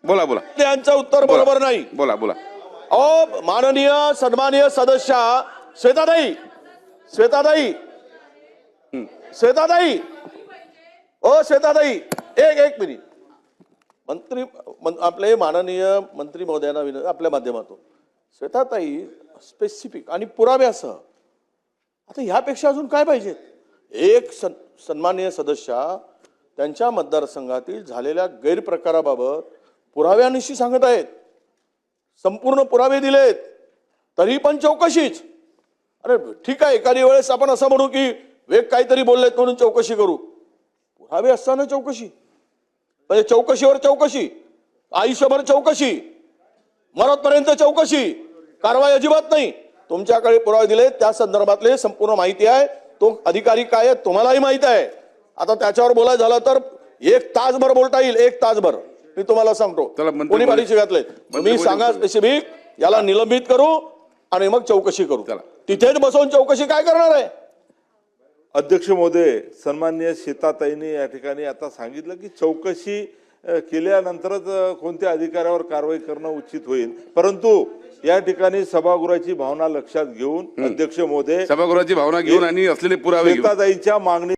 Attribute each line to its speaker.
Speaker 1: बोला बोला
Speaker 2: त्यांचं उत्तर बरोबर नाही.
Speaker 1: बोला बोला.
Speaker 2: अहो माननीय सन्माननीय सदस्य श्वेताताई श्वेताताई श्वेताताई ओ श्वेताताई एक मिनिट. आपले माननीय मंत्री महोदयांना विनंती आपल्या माध्यमातून श्वेताताई स्पेसिफिक आणि पुराव्यासह आता ह्यापेक्षा अजून काय पाहिजे. एक सन्माननीय सदस्य त्यांच्या मतदारसंघातील झालेल्या गैरप्रकाराबाबत पुराव्यानिशी सांगत आहेत. संपूर्ण पुरावे दिलेत तरी पण चौकशीच. अरे ठीक आहे एखादी वेळेस आपण असं म्हणू की वेग काहीतरी बोललेत म्हणून चौकशी करू. पुरावे असताना चौकशी म्हणजे चौकशीवर चौकशी आयुष्यभर चौकशी मरतपर्यंत चौकशी कारवाई अजिबात नाही. तुमच्याकडे पुरावे दिले त्या संदर्भातले संपूर्ण माहिती आहे. तो अधिकारी काय आहे तुम्हालाही माहित आहे. आता त्याच्यावर बोलायचं झालं तर 1 तासभर बोलता येईल. 1 तासभर मी तुम्हाला सांगतो. कोणी परीक्षा घातले तुम्ही सांगा स्पेसिफिक याला निलंबित करू आणि मग चौकशी करू. तिथेच बसवून चौकशी काय करणार आहे.
Speaker 3: अध्यक्ष महोदय सन्माननीय श्वेताताईंनी या ठिकाणी आता सांगितलं की चौकशी केल्यानंतरच कोणत्या अधिकाऱ्यावर कारवाई करणं उचित होईल. परंतु या ठिकाणी सभागृहाची भावना लक्षात घेऊन अध्यक्ष महोदय
Speaker 1: सभागृहाची भावना घेऊन आणि असलेले पुरावे घेऊन
Speaker 3: श्वेताताईंच्या मागणी